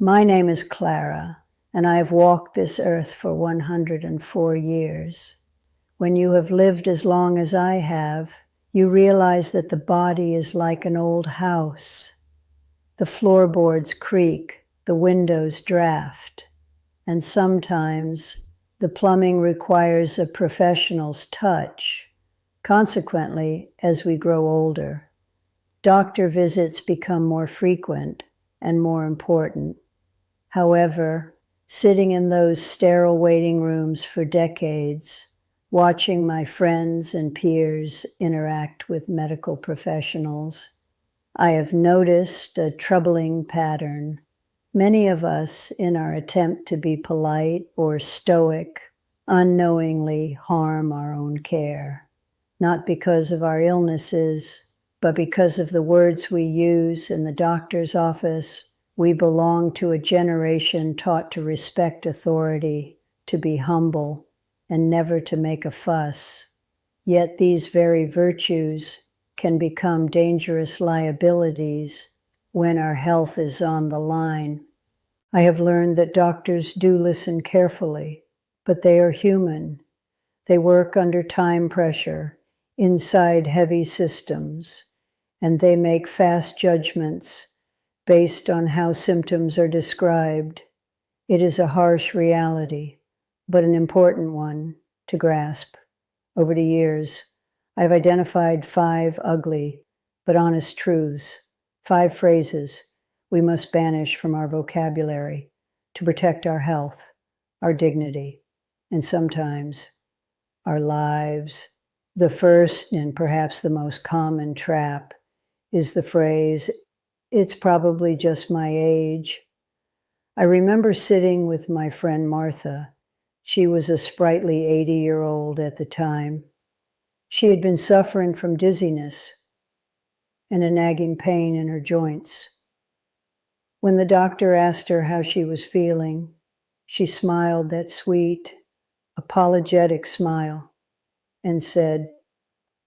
My name is Clara, and I have walked this earth for 104 years. When you have lived as long as I have, you realize that the body is like an old house. The floorboards creak, the windows draft, and sometimes the plumbing requires a professional's touch. Consequently, as we grow older, doctor visits become more frequent and more important. However, sitting in those sterile waiting rooms for decades, watching my friends and peers interact with medical professionals, I have noticed a troubling pattern. Many of us, in our attempt to be polite or stoic, unknowingly harm our own care, not because of our illnesses, but because of the words we use in the doctor's office. We belong to a generation taught to respect authority, to be humble, and never to make a fuss. Yet these very virtues can become dangerous liabilities when our health is on the line. I have learned that doctors do listen carefully, but they are human. They work under time pressure, inside heavy systems, and they make fast judgments based on how symptoms are described. It is a harsh reality, but an important one to grasp. Over the years, I've identified 5 ugly but honest truths, 5 phrases we must banish from our vocabulary to protect our health, our dignity, and sometimes our lives. The first, and perhaps the most common trap, is the phrase, "It's probably just my age." I remember sitting with my friend Martha. She was a sprightly 80-year-old at the time. She had been suffering from dizziness and a nagging pain in her joints. When the doctor asked her how she was feeling, she smiled that sweet, apologetic smile and said,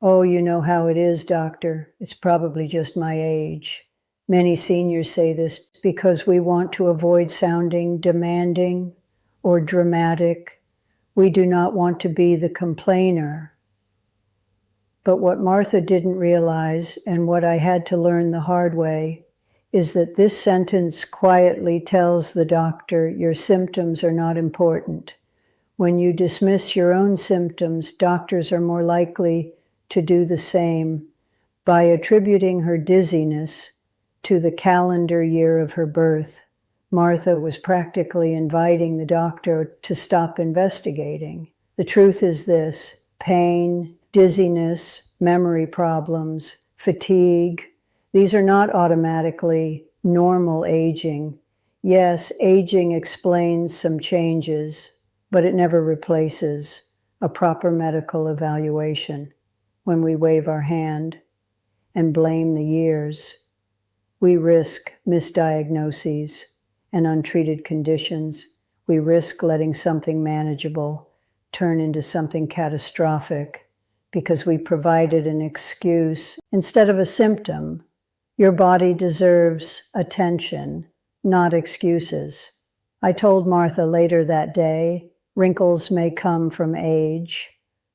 "Oh, you know how it is, doctor. It's probably just my age." Many seniors say this because we want to avoid sounding demanding or dramatic. We do not want to be the complainer. But what Martha didn't realize, and what I had to learn the hard way, is that this sentence quietly tells the doctor your symptoms are not important. When you dismiss your own symptoms, doctors are more likely to do the same. By attributing her dizziness to the calendar year of her birth, Martha was practically inviting the doctor to stop investigating. The truth is this: pain, dizziness, memory problems, fatigue, these are not automatically normal aging. Yes, aging explains some changes, but it never replaces a proper medical evaluation. When we wave our hand and blame the years, we risk misdiagnoses and untreated conditions. We risk letting something manageable turn into something catastrophic because we provided an excuse instead of a symptom. Your body deserves attention, not excuses. I told Martha later that day, wrinkles may come from age,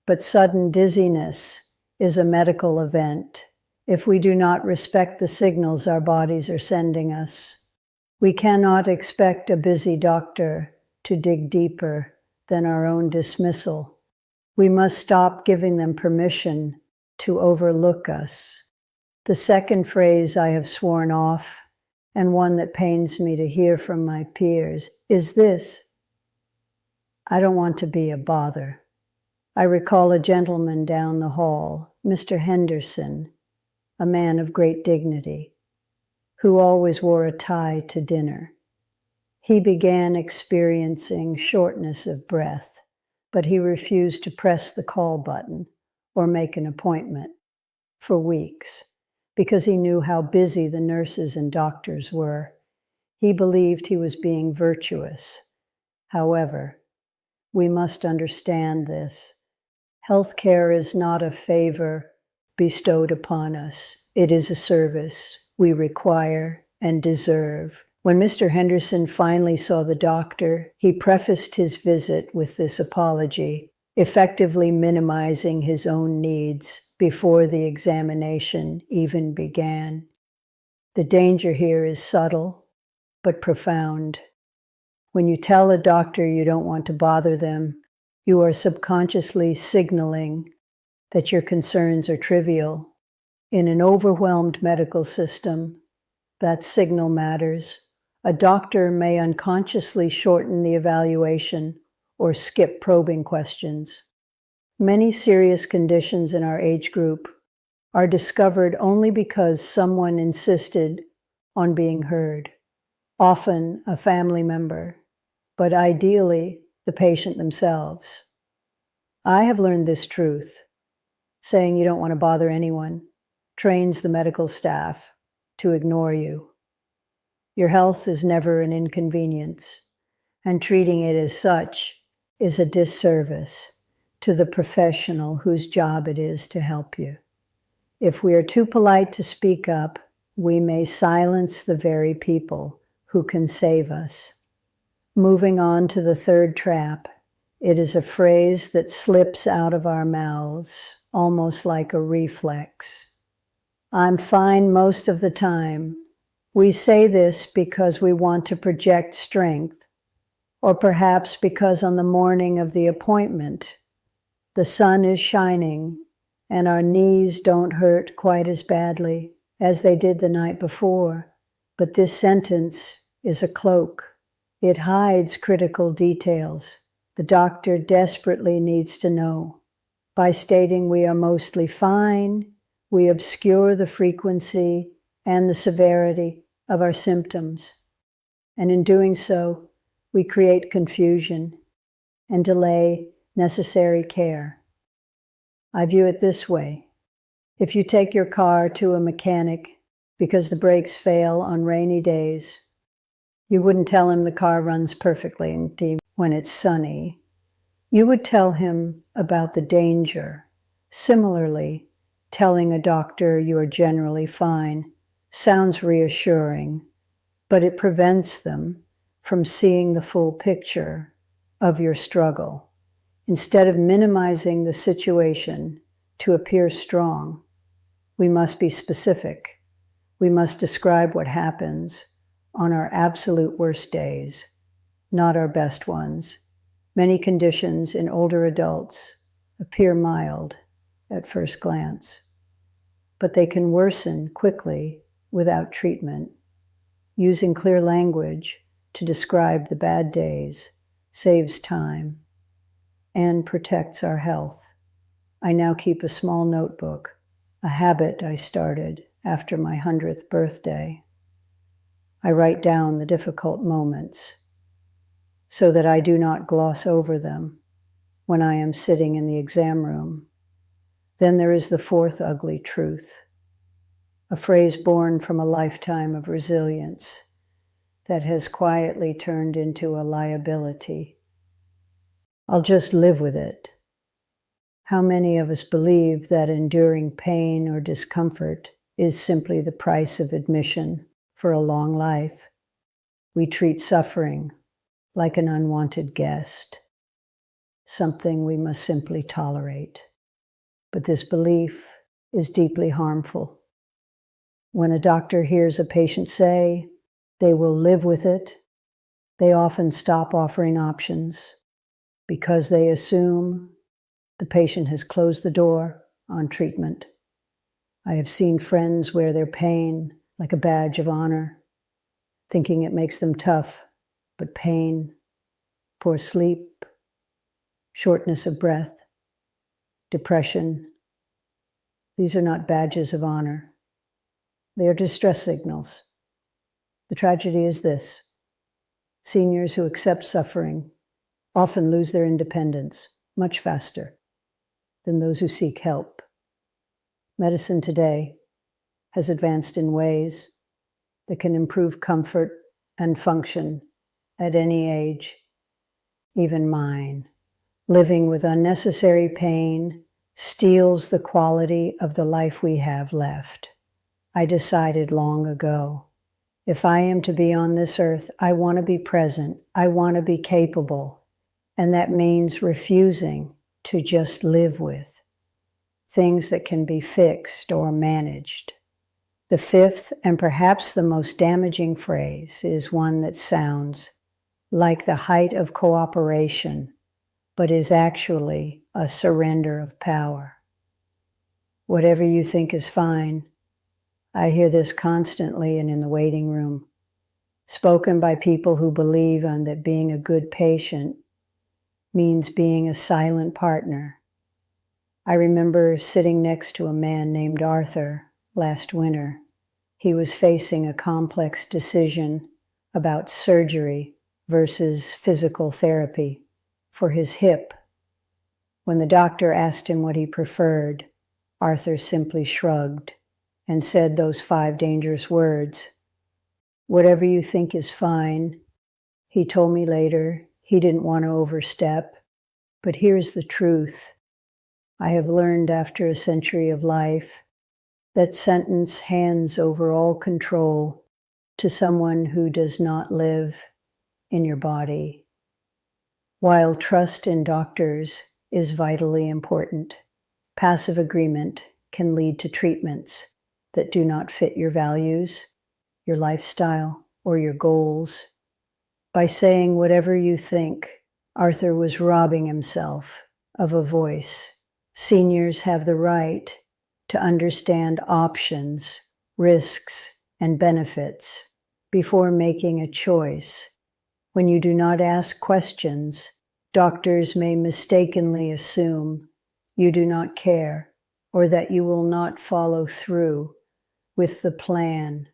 but sudden dizziness is a medical event if we do not respect the signals our bodies are sending us. We cannot expect a busy doctor to dig deeper than our own dismissal. We must stop giving them permission to overlook us. The second phrase I have sworn off, and one that pains me to hear from my peers, is this: I don't want to be a bother. I recall a gentleman down the hall, Mr. Henderson, a man of great dignity, who always wore a tie to dinner. He began experiencing shortness of breath, but he refused to press the call button or make an appointment for weeks because he knew how busy the nurses and doctors were. He believed he was being virtuous. However, we must understand this. Healthcare is not a favor bestowed upon us. It is a service we require and deserve. When Mr. Henderson finally saw the doctor, he prefaced his visit with this apology, effectively minimizing his own needs before the examination even began. The danger here is subtle, but profound. When you tell a doctor you don't want to bother them, you are subconsciously signaling that your concerns are trivial. In an overwhelmed medical system, that signal matters. A doctor may unconsciously shorten the evaluation or skip probing questions. Many serious conditions in our age group are discovered only because someone insisted on being heard, often a family member, but ideally the patient themselves. I have learned this truth. Saying you don't want to bother anyone trains the medical staff to ignore you. Your health is never an inconvenience, and treating it as such is a disservice to the professional whose job it is to help you. If we are too polite to speak up, we may silence the very people who can save us. Moving on to the third trap, it is a phrase that slips out of our mouths, almost like a reflex. I'm fine most of the time. We say this because we want to project strength, or perhaps because on the morning of the appointment, the sun is shining and our knees don't hurt quite as badly as they did the night before. But this sentence is a cloak. It hides critical details the doctor desperately needs to know. By stating we are mostly fine, we obscure the frequency and the severity of our symptoms. And in doing so, we create confusion and delay necessary care. I view it this way. If you take your car to a mechanic because the brakes fail on rainy days, you wouldn't tell him the car runs perfectly when it's sunny. You would tell him about the danger. Similarly, telling a doctor you are generally fine sounds reassuring, but it prevents them from seeing the full picture of your struggle. Instead of minimizing the situation to appear strong, we must be specific. We must describe what happens on our absolute worst days, not our best ones. Many conditions in older adults appear mild at first glance, but they can worsen quickly without treatment. Using clear language to describe the bad days saves time and protects our health. I now keep a small notebook, a habit I started after my 100th birthday. I write down the difficult moments so that I do not gloss over them when I am sitting in the exam room. Then there is the fourth ugly truth, a phrase born from a lifetime of resilience that has quietly turned into a liability. I'll just live with it. How many of us believe that enduring pain or discomfort is simply the price of admission for a long life? We treat suffering like an unwanted guest, something we must simply tolerate. But this belief is deeply harmful. When a doctor hears a patient say they will live with it, they often stop offering options because they assume the patient has closed the door on treatment. I have seen friends wear their pain like a badge of honor, thinking it makes them tough, but pain, poor sleep, shortness of breath, depression, these are not badges of honor. They are distress signals. The tragedy is this: seniors who accept suffering often lose their independence much faster than those who seek help. Medicine today has advanced in ways that can improve comfort and function at any age, even mine. Living with unnecessary pain steals the quality of the life we have left. I decided long ago If I am to be on this earth, I want to be present. I want to be capable. And that means refusing to just live with things that can be fixed or managed. The fifth and perhaps the most damaging phrase is one that sounds like the height of cooperation, but is actually a surrender of power. Whatever you think is fine. I hear this constantly and in the waiting room, spoken by people who believe on that being a good patient means being a silent partner. I remember sitting next to a man named Arthur last winter. He was facing a complex decision about surgery versus physical therapy for his hip. When the doctor asked him what he preferred, Arthur simply shrugged and said those 5 dangerous words. Whatever you think is fine. He told me later he didn't want to overstep, but here's the truth. I have learned after a century of life that sentence hands over all control to someone who does not live in your body. While trust in doctors is vitally important, passive agreement can lead to treatments that do not fit your values, your lifestyle, or your goals. By saying whatever you think, Arthur was robbing himself of a voice. Seniors have the right to understand options, risks, and benefits before making a choice. When you do not ask questions, doctors may mistakenly assume you do not care or that you will not follow through with the plan.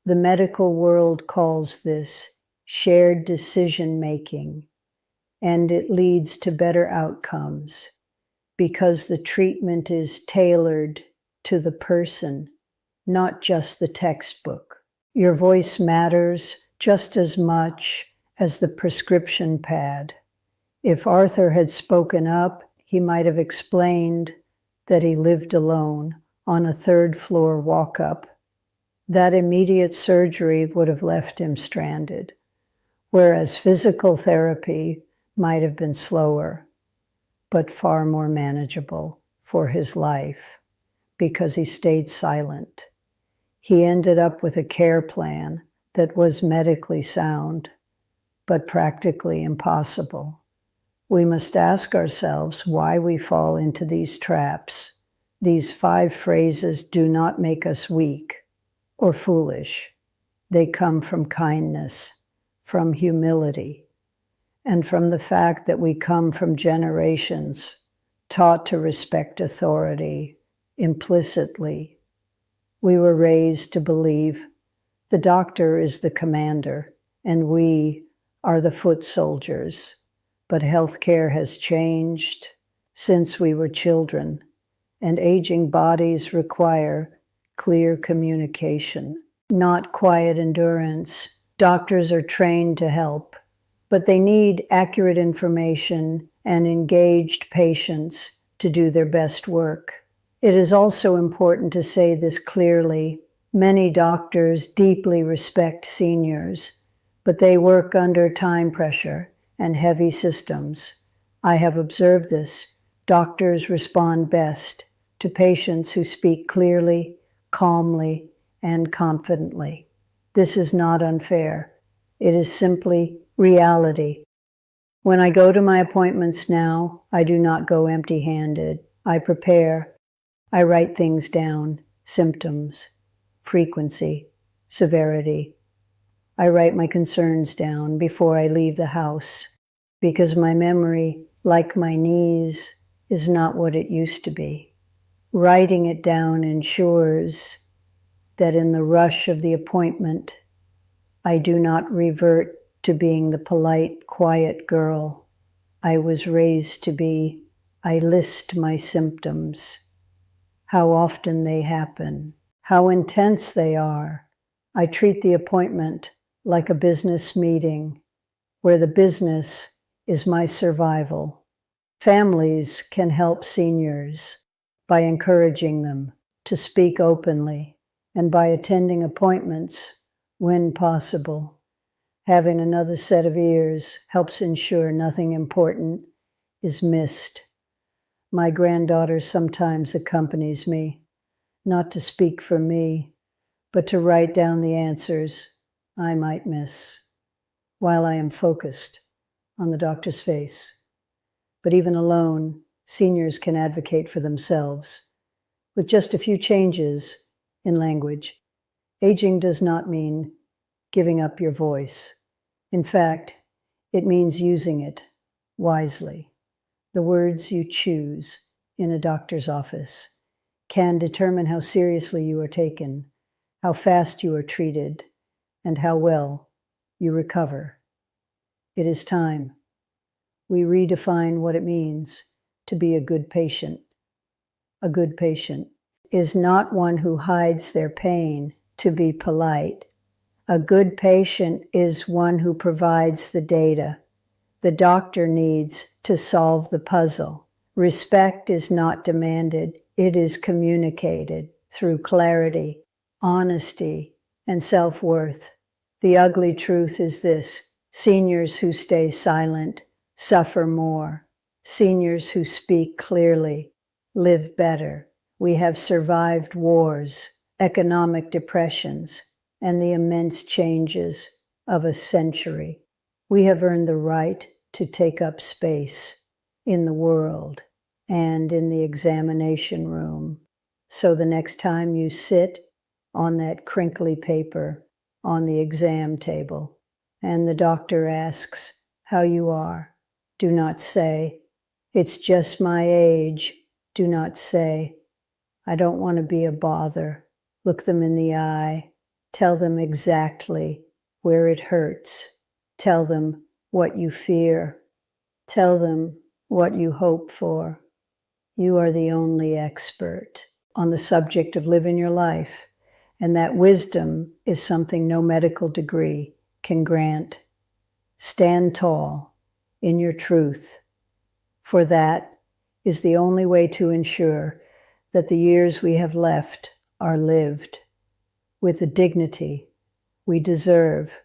The medical world calls this shared decision-making, and it leads to better outcomes because the treatment is tailored to the person, not just the textbook. Your voice matters just as much as the prescription pad. If Arthur had spoken up, he might have explained that he lived alone on a 3rd-floor walk-up. That immediate surgery would have left him stranded, whereas physical therapy might have been slower, but far more manageable for his life because he stayed silent. He ended up with a care plan that was medically sound, but practically impossible. We must ask ourselves why we fall into these traps. These 5 phrases do not make us weak or foolish. They come from kindness, from humility, and from the fact that we come from generations taught to respect authority implicitly. We were raised to believe the doctor is the commander and we are the foot soldiers. But healthcare has changed since we were children, and aging bodies require clear communication, not quiet endurance. Doctors are trained to help, but they need accurate information and engaged patients to do their best work. It is also important to say this clearly. Many doctors deeply respect seniors, but they work under time pressure and heavy systems. I have observed this. Doctors respond best to patients who speak clearly, calmly, and confidently. This is not unfair. It is simply reality. When I go to my appointments now, I do not go empty-handed. I prepare. I write things down, symptoms, frequency, severity. I write my concerns down before I leave the house because my memory, like my knees, is not what it used to be. Writing it down ensures that in the rush of the appointment, I do not revert to being the polite, quiet girl I was raised to be. I list my symptoms, how often they happen, how intense they are. I treat the appointment like a business meeting, where the business is my survival. Families can help seniors by encouraging them to speak openly and by attending appointments when possible. Having another set of ears helps ensure nothing important is missed. My granddaughter sometimes accompanies me, not to speak for me, but to write down the answers I might miss, while I am focused on the doctor's face. But even alone, seniors can advocate for themselves. With just a few changes in language, aging does not mean giving up your voice. In fact, it means using it wisely. The words you choose in a doctor's office can determine how seriously you are taken, how fast you are treated, and how well you recover. It is time we redefine what it means to be a good patient. A good patient is not one who hides their pain to be polite. A good patient is one who provides the data the doctor needs to solve the puzzle. Respect is not demanded, it is communicated through clarity, honesty, and self-worth. The ugly truth is this: seniors who stay silent suffer more. Seniors who speak clearly live better. We have survived wars, economic depressions, and the immense changes of a century. We have earned the right to take up space in the world and in the examination room. So the next time you sit on that crinkly paper on the exam table and the doctor asks how you are, do not say, "It's just my age." Do not say, "I don't want to be a bother." Look them in the eye. Tell them exactly where it hurts. Tell them what you fear. Tell them what you hope for. You are the only expert on the subject of living your life, and that wisdom is something no medical degree can grant. Stand tall in your truth, for that is the only way to ensure that the years we have left are lived with the dignity we deserve